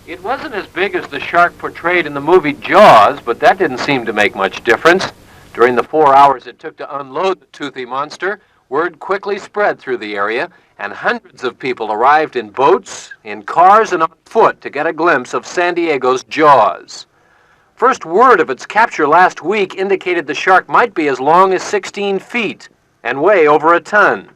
It wasn't as big as the shark portrayed in the movie Jaws, but that didn't seem to make much difference. During the 4 hours it took to unload the toothy monster, word quickly spread through the area, and hundreds of people arrived in boats, in cars, and on foot to get a glimpse of San Diego's Jaws. First word of its capture last week indicated the shark might be as long as 16 feet and weigh over a ton.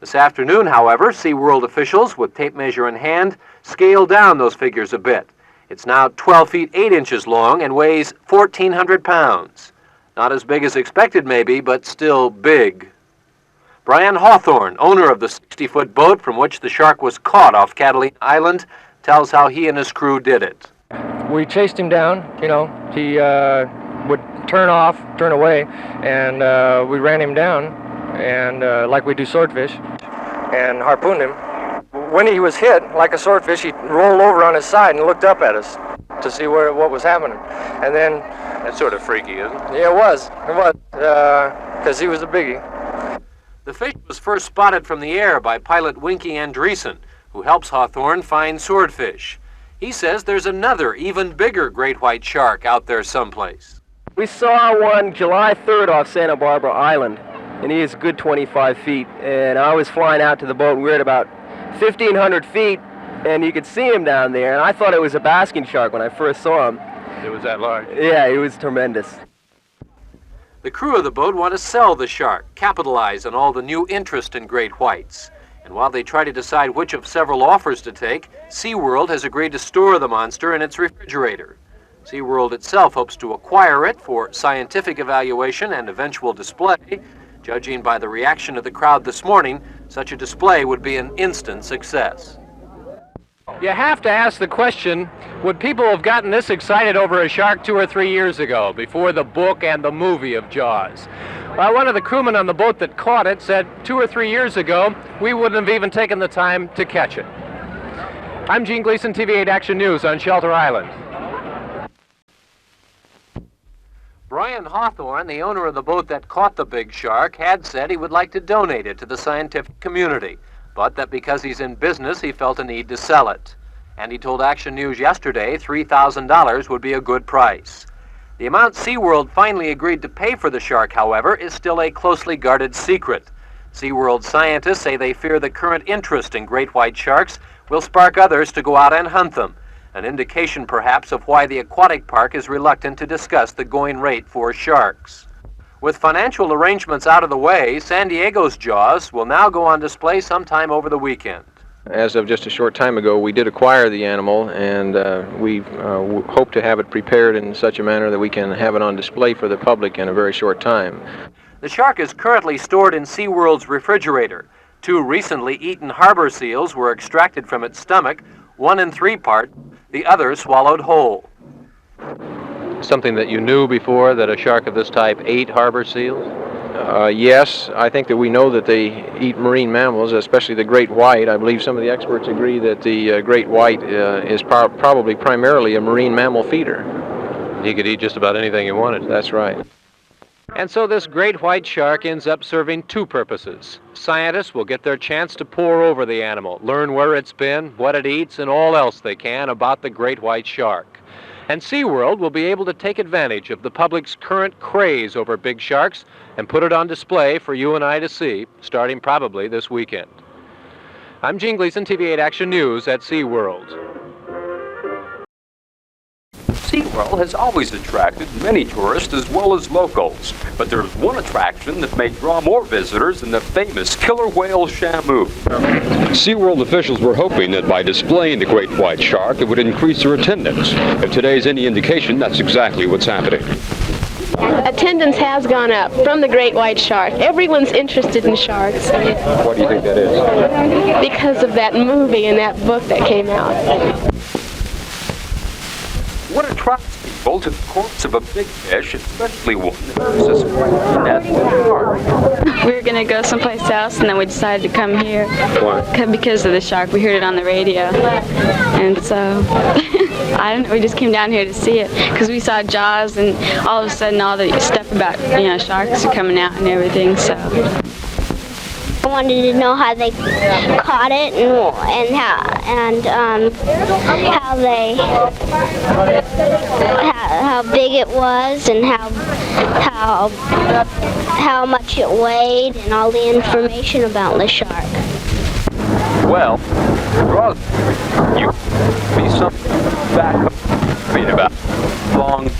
This afternoon, however, SeaWorld officials, with tape measure in hand, scaled down those figures a bit. It's now 12 feet 8 inches long and weighs 1,400 pounds. Not as big as expected, maybe, but still big. Brian Hawthorne, owner of the 60-foot boat from which the shark was caught off Catalina Island, tells how he and his crew did it. We chased him down, he would turn away, and we ran him down, and like we do swordfish, and harpooned him. When he was hit, like a swordfish, he rolled over on his side and looked up at us to see what was happening. And then... That's sort of freaky, isn't it? Yeah, it was, because he was a biggie. The fish was first spotted from the air by pilot Winky Andreessen, who helps Hawthorne find swordfish. He says there's another, even bigger great white shark out there someplace. We saw one July 3rd off Santa Barbara Island, and he is a good 25 feet. And I was flying out to the boat, and we were at about 1,500 feet, and you could see him down there, and I thought it was a basking shark when I first saw him. It was that large? Yeah, it was tremendous. The crew of the boat want to sell the shark, capitalize on all the new interest in great whites. And while they try to decide which of several offers to take, SeaWorld has agreed to store the monster in its refrigerator. SeaWorld itself hopes to acquire it for scientific evaluation and eventual display. Judging by the reaction of the crowd this morning, such a display would be an instant success. You have to ask the question, would people have gotten this excited over a shark 2 or 3 years ago, before the book and the movie of Jaws? Well, one of the crewmen on the boat that caught it said 2 or 3 years ago, we wouldn't have even taken the time to catch it. I'm Gene Gleeson, TV8 Action News on Shelter Island. Brian Hawthorne, the owner of the boat that caught the big shark, had said he would like to donate it to the scientific community, but that because he's in business, he felt a need to sell it. And he told Action News yesterday $3,000 would be a good price. The amount SeaWorld finally agreed to pay for the shark, however, is still a closely guarded secret. SeaWorld scientists say they fear the current interest in great white sharks will spark others to go out and hunt them, an indication perhaps of why the aquatic park is reluctant to discuss the going rate for sharks. With financial arrangements out of the way, San Diego's Jaws will now go on display sometime over the weekend. As of just a short time ago, we did acquire the animal, and we hope to have it prepared in such a manner that we can have it on display for the public in a very short time. The shark is currently stored in SeaWorld's refrigerator. 2 recently eaten harbor seals were extracted from its stomach, one in 3 parts, the other swallowed whole. Something that you knew before, that a shark of this type ate harbor seals? Yes, I think that we know that they eat marine mammals, especially the great white. I believe some of the experts agree that the great white is probably primarily a marine mammal feeder. He could eat just about anything he wanted. That's right. And so this great white shark ends up serving 2 purposes. Scientists will get their chance to pore over the animal, learn where it's been, what it eats, and all else they can about the great white shark. And SeaWorld will be able to take advantage of the public's current craze over big sharks and put it on display for you and I to see, starting probably this weekend. I'm Gene Gleeson, TV8 Action News at SeaWorld. SeaWorld has always attracted many tourists as well as locals, but there's one attraction that may draw more visitors than the famous killer whale Shamu. SeaWorld officials were hoping that by displaying the great white shark, it would increase their attendance. If today's any indication, that's exactly what's happening. Attendance has gone up from the great white shark. Everyone's interested in sharks. What do you think that is? Because of that movie and that book that came out. What attracts people to the corpse of a big fish, especially one that is as net as a shark? We were going to go someplace else, and then we decided to come here. Why? Because of the shark. We heard it on the radio. And so, I don't know, we just came down here to see it. Because we saw Jaws, and all of a sudden all the stuff about, sharks are coming out and everything, so. wanted to know how they caught it and how big it was and how much it weighed and all the information about the shark. Well, draws you be something back about long